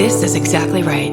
This is exactly right.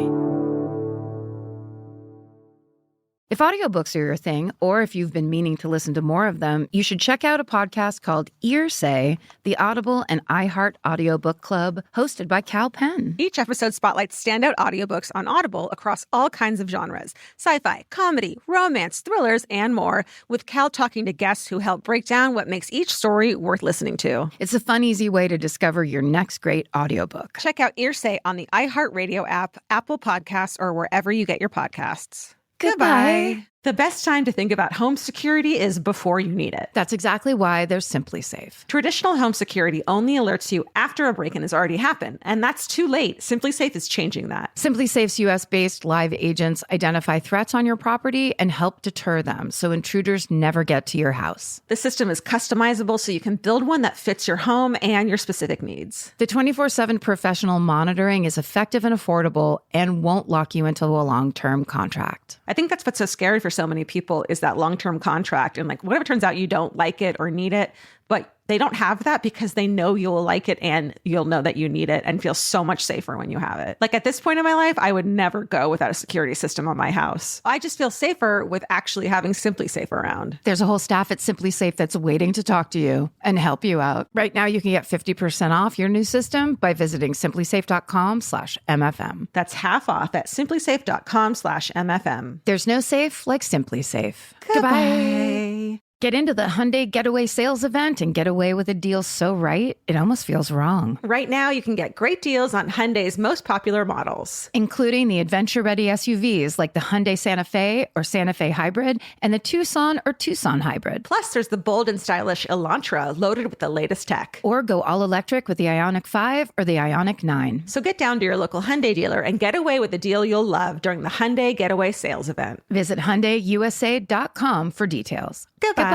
If audiobooks are your thing, or if you've been meaning to listen to more of them, you should check out a podcast called Ear Say, the Audible and iHeart Audiobook Club, hosted by Cal Penn. Each episode spotlights standout audiobooks on Audible across all kinds of genres. Sci-fi, comedy, romance, thrillers, and more, with Cal talking to guests who help break down what makes each story worth listening to. It's a fun, easy way to discover your next great audiobook. Check out Ear Say on the iHeartRadio app, Apple Podcasts, or wherever you get your podcasts. Goodbye. The best time to think about home security is before you need it. That's exactly why there's Simply Safe. Traditional home security only alerts you after a break-in has already happened, and that's too late. Simply Safe is changing that. Simply Safe's U.S.-based live agents identify threats on your property and help deter them so intruders never get to your house. The system is customizable so you can build one that fits your home and your specific needs. The 24/7 professional monitoring is effective and affordable and won't lock you into a long-term contract. I think that's what's so scary for so many people is that long-term contract. And like, what if it turns out you don't like it or need it, but they don't have that because they know you'll like it and you'll know that you need it and feel so much safer when you have it. Like at this point in my life, I would never go without a security system on my house. I just feel safer with actually having Simply Safe around. There's a whole staff at Simply Safe that's waiting to talk to you and help you out. Right now, you can get 50% off your new system by visiting simplysafe.com/MFM. That's half off at simplysafe.com/MFM. There's no safe like Simply Safe. Goodbye. Get into the Hyundai Getaway Sales Event and get away with a deal so right, it almost feels wrong. Right now, you can get great deals on Hyundai's most popular models, including the adventure-ready SUVs like the Hyundai Santa Fe or Santa Fe Hybrid and the Tucson or Tucson Hybrid. Plus, there's the bold and stylish Elantra loaded with the latest tech. Or go all-electric with the Ioniq 5 or the Ioniq 9. So get down to your local Hyundai dealer and get away with a deal you'll love during the Hyundai Getaway Sales Event. Visit HyundaiUSA.com for details. Goodbye.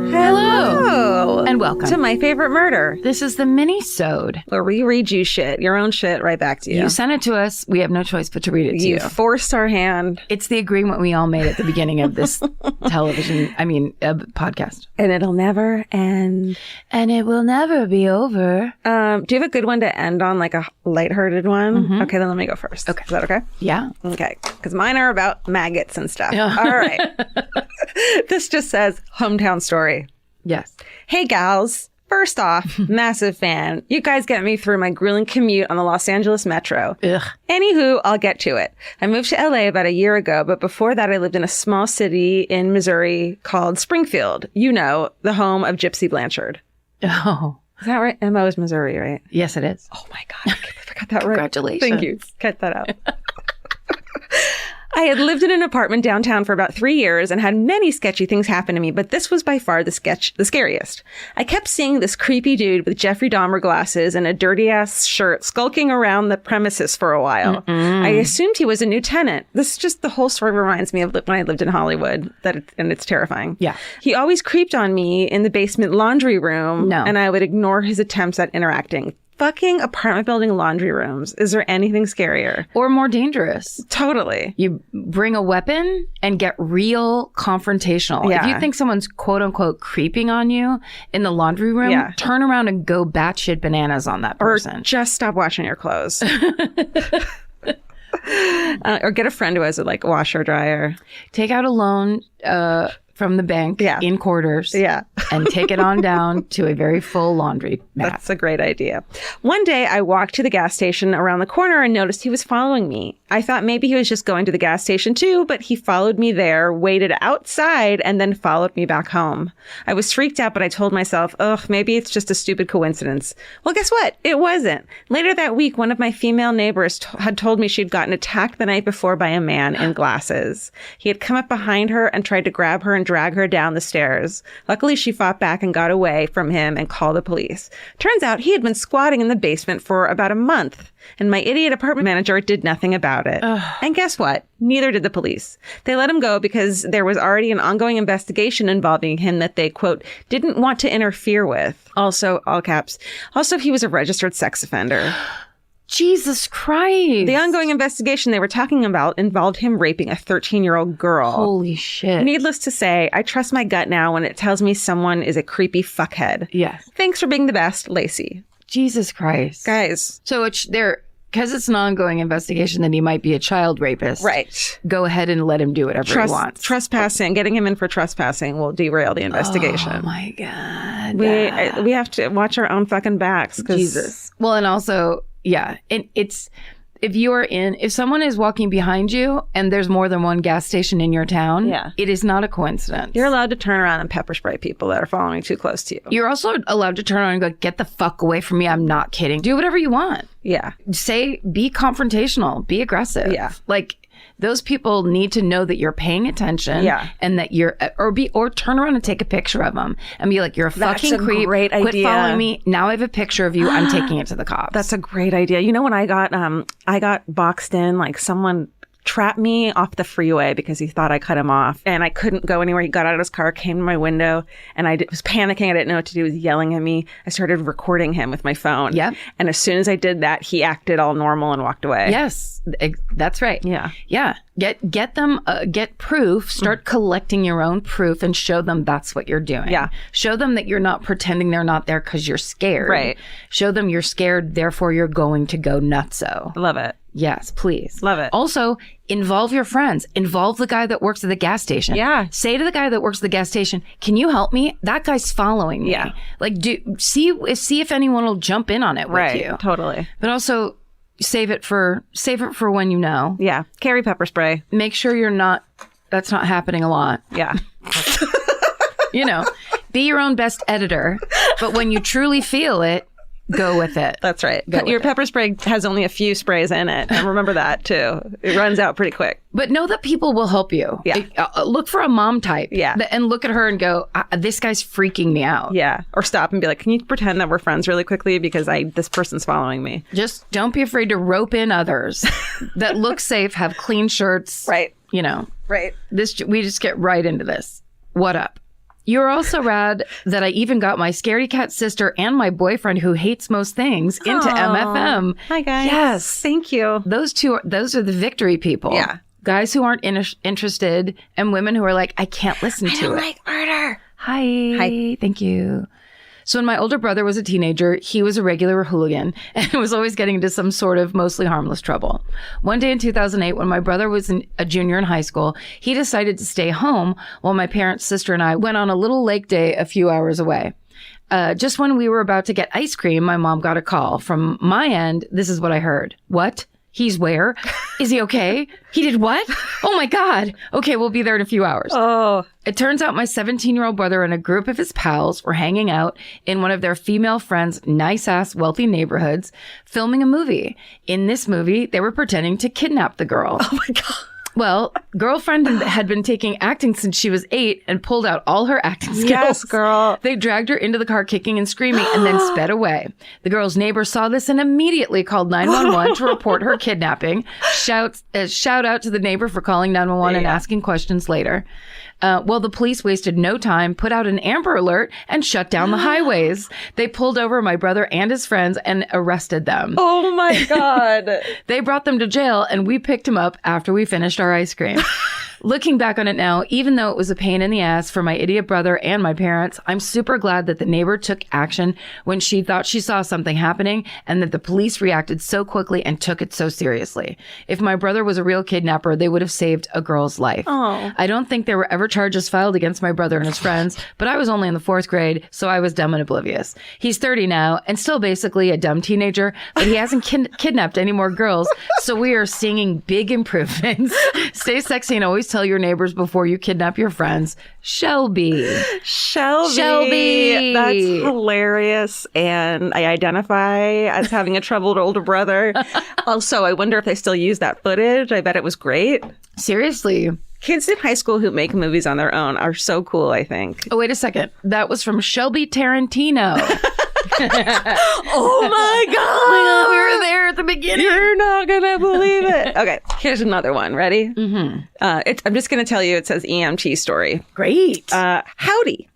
Hello. And welcome to My Favorite Murder. This is the Minisode, where we read you shit, your own shit, right back to you. You sent it to us. We have no choice but to read it to you. You forced our hand. It's the agreement we all made at the beginning of this podcast. And it'll never end. And it will never be over. Do you have a good one to end on, like a lighthearted one? Mm-hmm. Okay, then let me go first. Okay. Is that okay? Yeah. Okay. Because mine are about maggots and stuff. Yeah. All right. This just says hometown story. Yes. Hey, gals. First off, massive fan. You guys get me through my grueling commute on the Los Angeles Metro. Ugh. Anywho, I'll get to it. I moved to LA about a year ago, but before that I lived in a small city in Missouri called Springfield. You know, the home of Gypsy Blanchard. Oh. Is that right? Mo is Missouri, right? Yes, it is. Oh my God. I forgot that right. Congratulations. Thank you. Cut that out. I had lived in an apartment downtown for about 3 years and had many sketchy things happen to me, but this was by far the scariest. I kept seeing this creepy dude with Jeffrey Dahmer glasses and a dirty-ass shirt skulking around the premises for a while. I assumed he was a new tenant. The whole story reminds me of when I lived in Hollywood, and it's terrifying. Yeah. He always creeped on me in the basement laundry room, and I would ignore his attempts at interacting. Fucking apartment building laundry rooms. Is there anything scarier? Or more dangerous? Totally. You bring a weapon and get real confrontational. Yeah. If you think someone's quote unquote creeping on you in the laundry room, turn around and go batshit bananas on that person. Or just stop washing your clothes. Or get a friend who has a washer dryer. Take out a loan from the bank in quarters and take it on down to a very full laundry mat. That's a great idea. One day I walked to the gas station around the corner and noticed he was following me. I thought maybe he was just going to the gas station too, but he followed me there, waited outside, and then followed me back home. I was freaked out, but I told myself, maybe it's just a stupid coincidence. Well, guess what? It wasn't. Later that week, one of my female neighbors had told me she'd gotten attacked the night before by a man in glasses. He had come up behind her and tried to grab her and drag her down the stairs. Luckily, she fought back and got away from him and called the police. Turns out he had been squatting in the basement for about a month, and my idiot apartment manager did nothing about it. And guess what? Neither did the police. They let him go because there was already an ongoing investigation involving him that they, quote, didn't want to interfere with. Also, all caps. Also, he was a registered sex offender. Jesus Christ. The ongoing investigation they were talking about involved him raping a 13-year-old girl. Holy shit. Needless to say, I trust my gut now when it tells me someone is a creepy fuckhead. Yes. Thanks for being the best, Lacey. Jesus Christ. Guys. So because it's an ongoing investigation that he might be a child rapist. Right. Go ahead and let him do whatever he wants. Trespassing, getting him in for trespassing will derail the investigation. Oh my God. We have to watch our own fucking backs. Jesus. Well, and also, yeah, and it's, if someone is walking behind you and there's more than one gas station in your town, it is not a coincidence. You're allowed to turn around and pepper spray people that are following too close to you. You're also allowed to turn around and go, get the fuck away from me. I'm not kidding. Do whatever you want. Yeah. Be confrontational, be aggressive. Yeah. Like, those people need to know that you're paying attention. Yeah. And that or turn around and take a picture of them and be like, you're a fucking creep. Great Quit idea. following me. Now I have a picture of you. I'm taking it to the cops. That's a great idea. You know, when I got boxed in, like someone trapped me off the freeway because he thought I cut him off and I couldn't go anywhere. He got out of his car, came to my window, and I was panicking. I didn't know what to do. He was yelling at me. I started recording him with my phone. Yeah. And as soon as I did that, he acted all normal and walked away. Yes, that's right. Yeah. Yeah. Get them, get proof, start collecting your own proof and show them that's what you're doing. Yeah. Show them that you're not pretending they're not there because you're scared. Right. Show them you're scared, therefore you're going to go nutso. Love it. Yes, please. Love it. Also, involve your friends. Involve the guy that works at the gas station. Yeah. Say to the guy that works at the gas station, can you help me? That guy's following me. Yeah. Like, see if anyone will jump in on it with you. Right. Totally. But also, save it for when you know. Yeah. Carry pepper spray. Make sure that's not happening a lot. Yeah. Be your own best editor. But when you truly feel it, go with it. That's right. Your pepper spray has only a few sprays in it. And remember that too. It runs out pretty quick. But know that people will help you. Yeah. Look for a mom type. Yeah. And look at her and go, this guy's freaking me out. Yeah. Or stop and be like, can you pretend that we're friends really quickly because this person's following me. Just don't be afraid to rope in others that look safe, have clean shirts. Right. Right. We just get right into this. What up? You're also rad that I even got my scaredy cat sister and my boyfriend who hates most things into MFM. Hi, guys. Yes. Thank you. Those are the victory people. Yeah. Guys who aren't interested and women who are like, I can't listen to it. I don't like murder. Hi. Thank you. So when my older brother was a teenager, he was a regular hooligan and was always getting into some sort of mostly harmless trouble. One day in 2008, when my brother was a junior in high school, he decided to stay home while my parents, sister, and I went on a little lake day a few hours away. Just when we were about to get ice cream, my mom got a call. From my end, this is what I heard. What? He's where? Is he okay? He did what? Oh my God. Okay, we'll be there in a few hours. Oh. It turns out my 17-year-old brother and a group of his pals were hanging out in one of their female friends' nice-ass wealthy neighborhoods, filming a movie. In this movie, they were pretending to kidnap the girl. Oh my God. Well, girlfriend had been taking acting since she was 8 and pulled out all her acting skills. Yes, girl. They dragged her into the car kicking and screaming and then sped away. The girl's neighbor saw this and immediately called 911 to report her kidnapping. Shout out to the neighbor for calling 911 and asking questions later. Well, the police wasted no time, put out an Amber Alert, and shut down the highways. They pulled over my brother and his friends and arrested them. Oh my God. They brought them to jail, and we picked him up after we finished our ice cream. Looking back on it now, even though it was a pain in the ass for my idiot brother and my parents, I'm super glad that the neighbor took action when she thought she saw something happening and that the police reacted so quickly and took it so seriously. If my brother was a real kidnapper, they would have saved a girl's life. Oh. I don't think there were ever charges filed against my brother and his friends, but I was only in the 4th grade, so I was dumb and oblivious. He's 30 now and still basically a dumb teenager, but he hasn't kidnapped any more girls, so we are seeing big improvements. Stay sexy and always tell your neighbors before you kidnap your friends. Shelby. That's hilarious. And I identify as having a troubled older brother. Also, I wonder if they still use that footage. I bet it was great. Seriously. Kids in high school who make movies on their own are so cool, I think. Oh, wait a second. That was from Shelby Tarantino. Oh my God. We were there at the beginning. You're not going to believe it. Okay, here's another one. Ready? Mm-hmm. I'm just going to tell you, it says EMT story. Great. Howdy.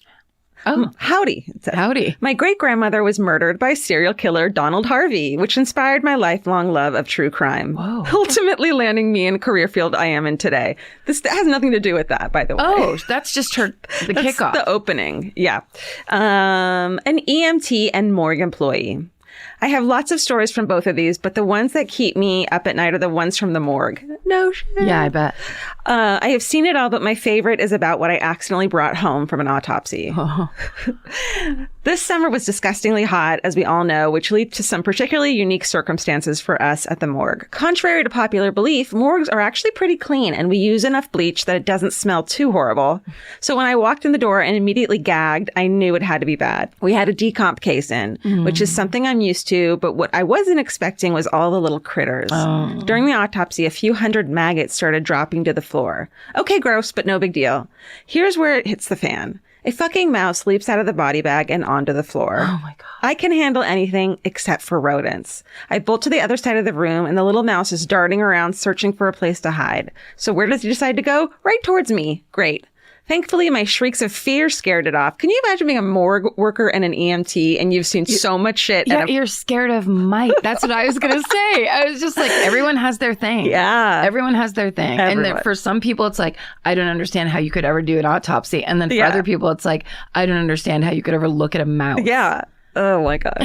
Oh. Howdy. It says. Howdy. My great-grandmother was murdered by serial killer Donald Harvey, which inspired my lifelong love of true crime. Whoa. Ultimately landing me in a career field I am in today. This has nothing to do with that, by the way. Oh, that's just the kickoff. The opening. Yeah. An EMT and morgue employee. I have lots of stories from both of these, but the ones that keep me up at night are the ones from the morgue. No shit. Yeah, I bet. I have seen it all, but my favorite is about what I accidentally brought home from an autopsy. Oh. This summer was disgustingly hot, as we all know, which leads to some particularly unique circumstances for us at the morgue. Contrary to popular belief, morgues are actually pretty clean, and we use enough bleach that it doesn't smell too horrible. So when I walked in the door and immediately gagged, I knew it had to be bad. We had a decomp case in, which is something I'm used to, but what I wasn't expecting was all the little critters. Oh. During the autopsy, a few hundred maggots started dropping to the floor. Okay, gross, but no big deal. Here's where it hits the fan. A fucking mouse leaps out of the body bag and onto the floor. Oh my God. I can handle anything except for rodents. I bolt to the other side of the room and the little mouse is darting around searching for a place to hide. So where does he decide to go? Right towards me. Great. Thankfully, my shrieks of fear scared it off. Can you imagine being a morgue worker and an EMT and you've seen so much shit? Yeah, you're scared of mice. That's what I was going to say. I was just like, everyone has their thing. Yeah. Everyone has their thing. Everyone. And for some people, it's like, I don't understand how you could ever do an autopsy. And then for other people, it's like, I don't understand how you could ever look at a mouse. Yeah. Oh my God.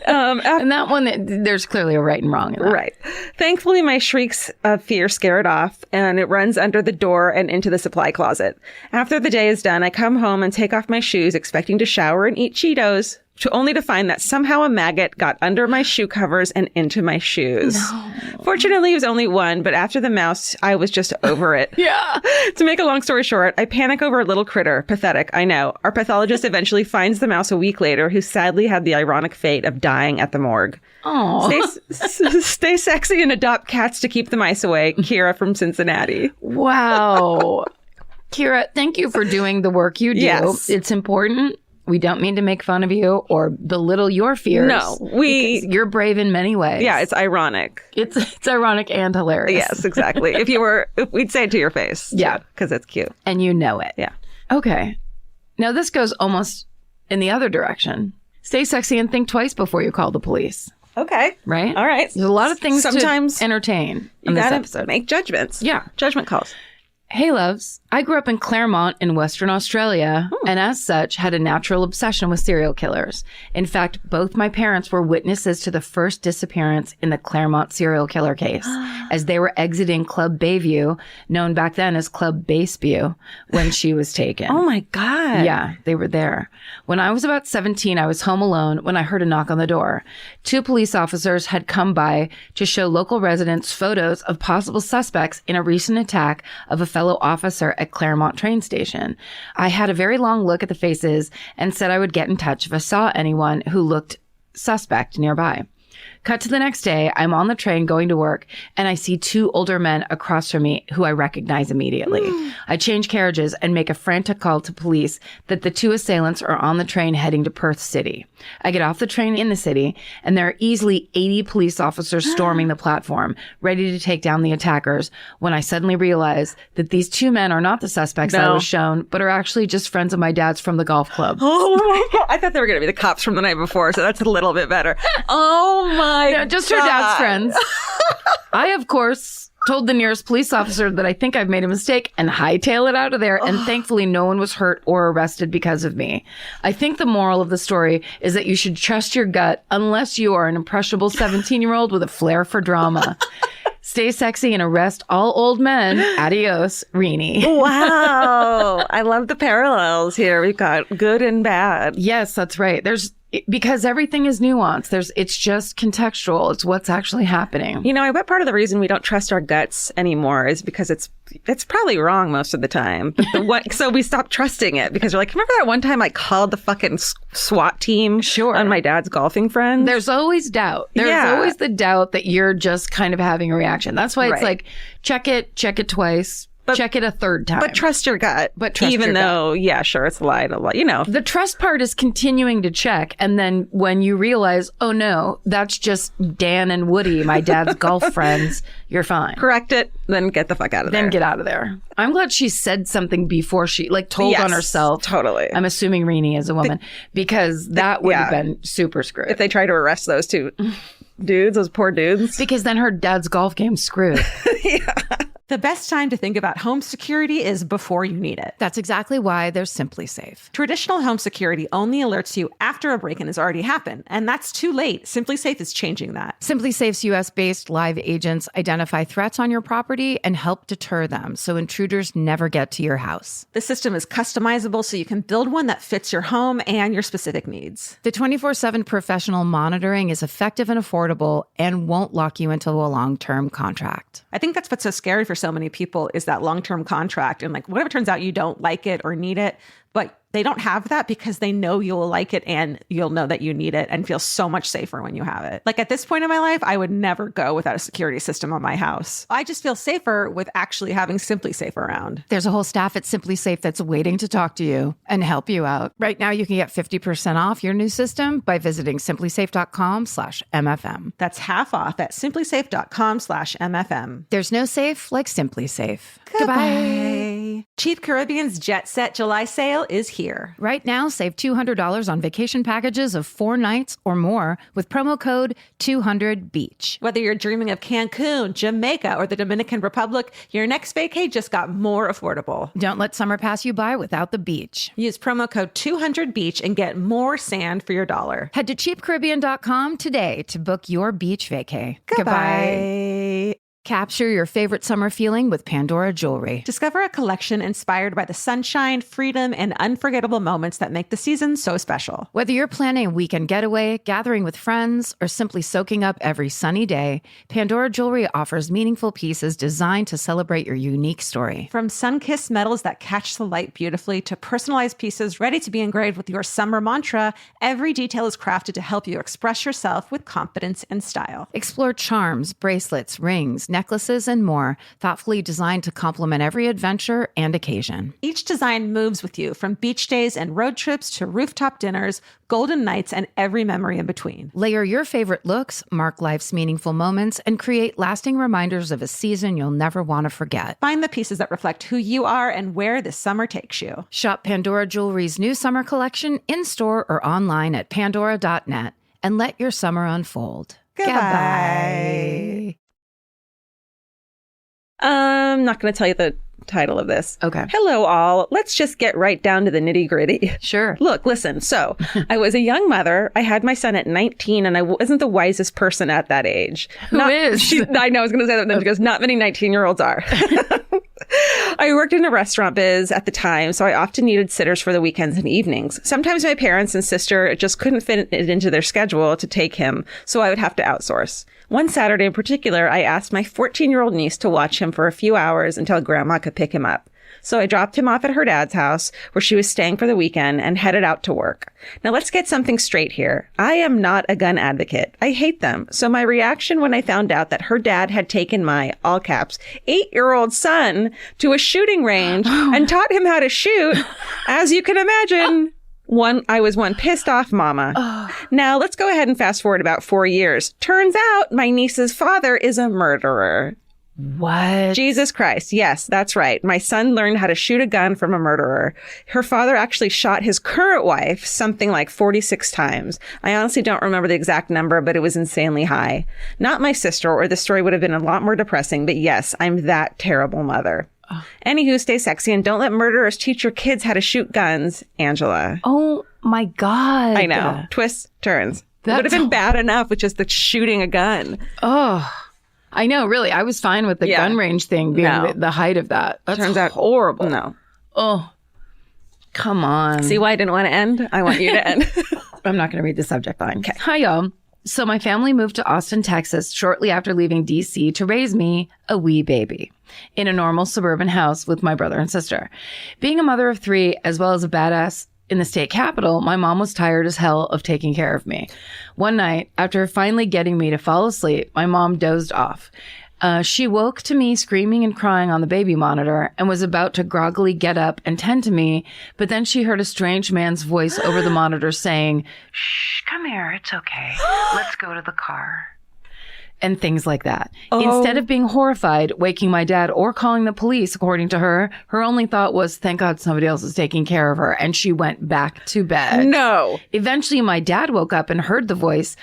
And that one, there's clearly a right and wrong in that. Right. Thankfully, my shrieks of fear scare it off, and it runs under the door and into the supply closet. After the day is done, I come home and take off my shoes, expecting to shower and eat Cheetos, only to find that somehow a maggot got under my shoe covers and into my shoes. No. Fortunately, it was only one, but after the mouse, I was just over it. Yeah. To make a long story short, I panic over a little critter. Pathetic, I know. Our pathologist eventually finds the mouse a week later, who sadly had the ironic fate of dying at the morgue. Oh. Stay sexy and adopt cats to keep the mice away. Kira from Cincinnati. Wow. Kira, thank you for doing the work you do. Yes. It's important. We don't mean to make fun of you or belittle your fears. No, you're brave in many ways. Yeah, it's ironic. It's ironic and hilarious. Yes, exactly. If we'd say it to your face. Yeah. Because it's cute. And you know it. Yeah. Okay. Now this goes almost in the other direction. Stay sexy and think twice before you call the police. Okay. Right? All right. There's a lot of things sometimes to entertain in this gotta episode. Make judgments. Yeah. Judgment calls. Hey, loves. I grew up in Claremont in Western Australia, and as such, had a natural obsession with serial killers. In fact, both my parents were witnesses to the first disappearance in the Claremont serial killer case, as they were exiting Club Bayview, known back then as Club Baseview, when she was taken. Oh my God. Yeah, they were there. When I was about 17, I was home alone when I heard a knock on the door. 2 police officers had come by to show local residents photos of possible suspects in a recent attack of a fellow officer at Claremont train station. I had a very long look at the faces and said I would get in touch if I saw anyone who looked suspect nearby. Cut to the next day, I'm on the train going to work, and I see 2 older men across from me who I recognize immediately. I change carriages and make a frantic call to police that the 2 assailants are on the train heading to Perth City. I get off the train in the city, and there are easily 80 police officers storming the platform, ready to take down the attackers, when I suddenly realize that these 2 men are not the suspects I was shown, but are actually just friends of my dad's from the golf club. Oh my God. I thought they were going to be the cops from the night before, so that's a little bit better. Oh my Yeah, just her dad's friends. I, of course, told the nearest police officer that I think I've made a mistake and hightail it out of there. And thankfully, no one was hurt or arrested because of me. I think the moral of the story is that you should trust your gut unless you are an impressionable 17-year-old with a flair for drama. Stay sexy and arrest all old men. Adios, Rini. Wow. I love the parallels here. We've got good and bad. Yes, that's right. Because everything is nuanced. It's just contextual. It's what's actually happening. You know, I bet part of the reason we don't trust our guts anymore is because it's probably wrong most of the time. But so we stopped trusting it because we're like, remember that one time I called the fucking SWAT team on my dad's golfing friends? There's always doubt. There's always the doubt that you're just kind of having a reaction. That's why it's like, check it twice. check it a third time. But trust your gut. But trust even your though, yeah, sure, it's a lie. The trust part is continuing to check. And then when you realize, oh no, that's just Dan and Woody, my dad's golf friends, you're fine. Correct it, then get the fuck out of there. Then get out of there. I'm glad she said something before she told on herself. Totally. I'm assuming Renee is a woman because that would have been super screwed. If they try to arrest those two dudes, those poor dudes. Because then her dad's golf game's screwed. Yeah. The best time to think about home security is before you need it. That's exactly why there's Simply Safe. Traditional home security only alerts you after a break-in has already happened, and that's too late. Simply Safe is changing that. Simply Safe's U.S.-based live agents identify threats on your property and help deter them so intruders never get to your house. The system is customizable so you can build one that fits your home and your specific needs. The 24/7 professional monitoring is effective and affordable and won't lock you into a long-term contract. I think that's what's so scary for so many people is that long-term contract. And whatever turns out you don't like it or need it, but they don't have that because they know you'll like it and you'll know that you need it and feel so much safer when you have it. At this point in my life, I would never go without a security system on my house. I just feel safer with actually having Simply Safe around. There's a whole staff at Simply Safe that's waiting to talk to you and help you out. Right now, you can get 50% off your new system by visiting simplysafe.com/MFM. That's half off at simplysafe.com/MFM. There's no safe like Simply Safe. Goodbye. Cheap Caribbean's Jet Set July sale is here. Right now, save $200 on vacation packages of 4 nights or more with promo code 200BEACH. Whether you're dreaming of Cancun, Jamaica, or the Dominican Republic, your next vacay just got more affordable. Don't let summer pass you by without the beach. Use promo code 200BEACH and get more sand for your dollar. Head to cheapcaribbean.com today to book your beach vacay. Goodbye. Capture your favorite summer feeling with Pandora Jewelry. Discover a collection inspired by the sunshine, freedom, and unforgettable moments that make the season so special. Whether you're planning a weekend getaway, gathering with friends, or simply soaking up every sunny day, Pandora Jewelry offers meaningful pieces designed to celebrate your unique story. From sun-kissed metals that catch the light beautifully to personalized pieces ready to be engraved with your summer mantra, every detail is crafted to help you express yourself with confidence and style. Explore charms, bracelets, rings, necklaces, and more, thoughtfully designed to complement every adventure and occasion. Each design moves with you, from beach days and road trips to rooftop dinners, golden nights, and every memory in between. Layer your favorite looks, mark life's meaningful moments, and create lasting reminders of a season you'll never want to forget. Find the pieces that reflect who you are and where this summer takes you. Shop Pandora Jewelry's new summer collection in-store or online at pandora.net and let your summer unfold. Goodbye. I'm not going to tell you the title of this. Okay. Hello, all. Let's just get right down to the nitty gritty. Sure. Look, listen. So I was a young mother. I had my son at 19 and I wasn't the wisest person at that age. Who is? I know I was going to say that then because not many 19-year-olds are. I worked in a restaurant biz at the time, so I often needed sitters for the weekends and evenings. Sometimes my parents and sister just couldn't fit it into their schedule to take him, so I would have to outsource. One Saturday in particular, I asked my 14-year-old niece to watch him for a few hours until Grandma could pick him up. So I dropped him off at her dad's house, where she was staying for the weekend, and headed out to work. Now, let's get something straight here. I am not a gun advocate. I hate them. So my reaction when I found out that her dad had taken my, all caps, 8-year-old son to a shooting range and taught him how to shoot, as you can imagine, I was one pissed off mama. Now, let's go ahead and fast forward about 4 years. Turns out my niece's father is a murderer. What? Jesus Christ. Yes, that's right. My son learned how to shoot a gun from a murderer. Her father actually shot his current wife something like 46 times. I honestly don't remember the exact number, but it was insanely high. Not my sister, or the story would have been a lot more depressing, but yes, I'm that terrible mother. Anywho, stay sexy and don't let murderers teach your kids how to shoot guns, Angela. Oh my God. I know. Twists, turns. That would have been bad enough with just the shooting a gun. Oh, I know, really. I was fine with the gun range thing being the height of that. That turns out horrible. No. Oh, come on. See why I didn't want to end? I want you to end. I'm not going to read the subject line. Okay. Hi, y'all. So my family moved to Austin, Texas shortly after leaving D.C. to raise me, a wee baby, in a normal suburban house with my brother and sister. Being a mother of 3, as well as a badass in the state capital, my mom was tired as hell of taking care of me. One night, after finally getting me to fall asleep, my mom dozed off. She woke to me screaming and crying on the baby monitor and was about to groggily get up and tend to me, but then she heard a strange man's voice over the monitor saying, "Shh, come here, it's okay. Let's go to the car." And things like that. Instead of being horrified, waking my dad, or calling the police, according to her, her only thought was, thank God somebody else is taking care of her. And she went back to bed. No. Eventually, my dad woke up and heard the voice,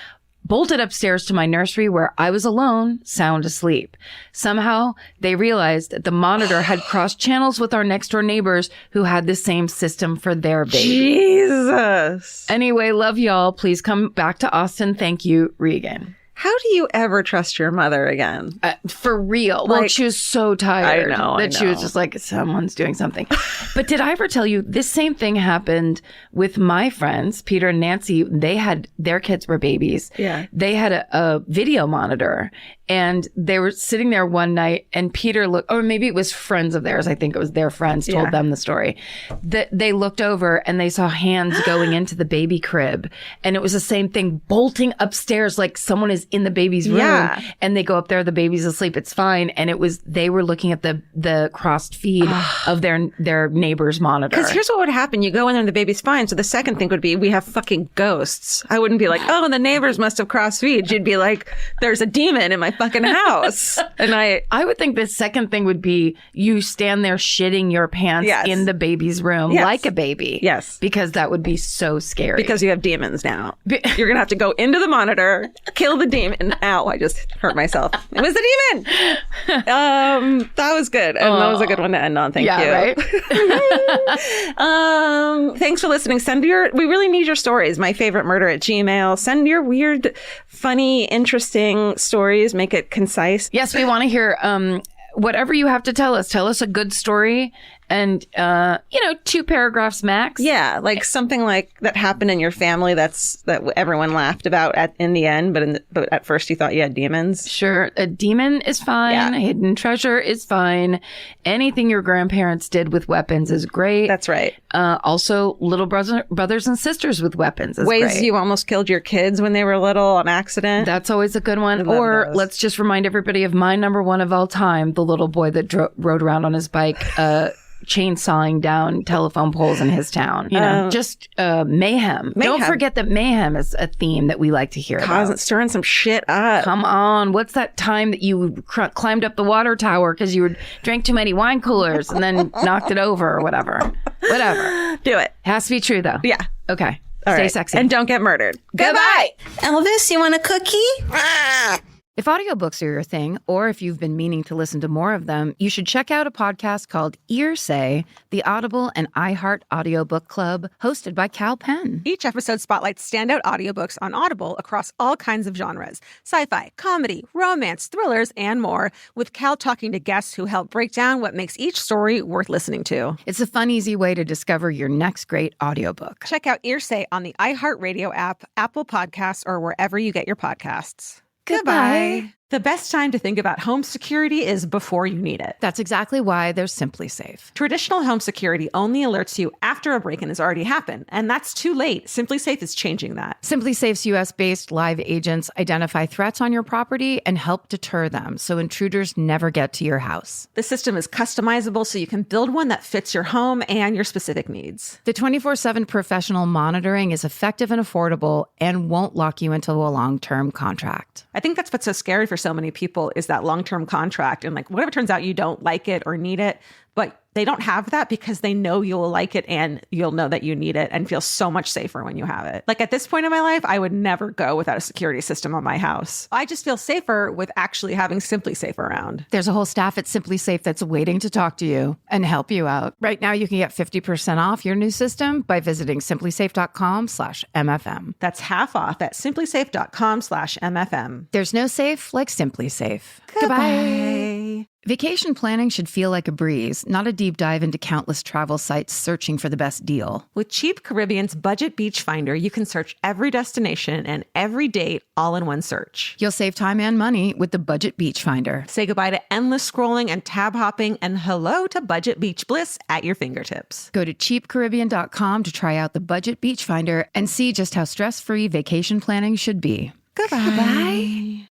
bolted upstairs to my nursery where I was alone, sound asleep. Somehow, they realized that the monitor had crossed channels with our next door neighbors who had the same system for their baby. Jesus. Anyway, love y'all. Please come back to Austin. Thank you, Regan. How do you ever trust your mother again? For real. Well, she was so tired that she was just like, someone's doing something. But did I ever tell you this same thing happened with my friends, Peter and Nancy? They had, their kids were babies. Yeah. They had a video monitor and they were sitting there one night and Peter looked, or maybe it was friends of theirs. I think it was their friends told them the story. That they looked over and they saw hands going into the baby crib. And it was the same thing, bolting upstairs like someone is in the baby's room and they go up there, the baby's asleep, it's fine. And it was, they were looking at the crossed feed of their neighbor's monitor. Because here's what would happen. You go in there and the baby's fine. So the second thing would be, we have fucking ghosts. I wouldn't be like, oh, the neighbors must have crossed feed. You'd be like, there's a demon in my fucking house. And I would think the second thing would be, you stand there shitting your pants in the baby's room like a baby. Yes. Because that would be so scary. Because you have demons now. You're going to have to go into the monitor, kill the demon. Ow, I just hurt myself. It was the demon. That was good. And that was a good one to end on. Thank you. Right? Thanks for listening. We really need your stories. myfavoritemurder@gmail. Send your weird, funny, interesting stories. Make it concise. Yes, we want to hear whatever you have to tell us. Tell us a good story. And, 2 paragraphs max. Yeah, like something like that happened in your family that everyone laughed about in the end, but at first you thought you had demons. Sure. A demon is fine. Yeah. Hidden treasure is fine. Anything your grandparents did with weapons is great. That's right. Also, little brothers and sisters with weapons is great. Ways you almost killed your kids when they were little on accident. That's always a good one. Or let's just remind everybody of my number one of all time, the little boy that rode around on his bike, chainsawing down telephone poles in his town. Just mayhem. Don't forget that mayhem is a theme that we like to hear about. Stirring some shit up. Come on. What's that time that you climbed up the water tower because you drank too many wine coolers and then knocked it over or whatever? Whatever. Do it. Has to be true, though. Yeah. Okay. All Stay right. sexy. And don't get murdered. Goodbye. Elvis, you want a cookie? If audiobooks are your thing, or if you've been meaning to listen to more of them, you should check out a podcast called Earsay, the Audible and iHeart Audiobook Club, hosted by Cal Penn. Each episode spotlights standout audiobooks on Audible across all kinds of genres: sci-fi, comedy, romance, thrillers, and more, with Cal talking to guests who help break down what makes each story worth listening to. It's a fun, easy way to discover your next great audiobook. Check out Earsay on the iHeartRadio app, Apple Podcasts, or wherever you get your podcasts. Goodbye. The best time to think about home security is before you need it. That's exactly why there's Simply Safe. Traditional home security only alerts you after a break-in has already happened, and that's too late. Simply Safe is changing that. Simply Safe's U.S.-based live agents identify threats on your property and help deter them so intruders never get to your house. The system is customizable so you can build one that fits your home and your specific needs. The 24/7 professional monitoring is effective and affordable and won't lock you into a long-term contract. I think that's what's so scary for so many people, is that long-term contract. And what if it turns out you don't like it or need it, but they don't have that because they know you'll like it and you'll know that you need it and feel so much safer when you have it. At this point in my life, I would never go without a security system on my house. I just feel safer with actually having Simply Safe around. There's a whole staff at Simply Safe that's waiting to talk to you and help you out. Right now, you can get 50% off your new system by visiting simplysafe.com/MFM. That's half off at simplysafe.com/MFM. There's no safe like Simply Safe. Goodbye. Vacation planning should feel like a breeze, not a deep dive into countless travel sites searching for the best deal. With Cheap Caribbean's Budget Beach Finder, you can search every destination and every date all in one search. You'll save time and money with the Budget Beach Finder. Say goodbye to endless scrolling and tab hopping, and hello to Budget Beach Bliss at your fingertips. Go to cheapcaribbean.com to try out the Budget Beach Finder and see just how stress-free vacation planning should be. Goodbye.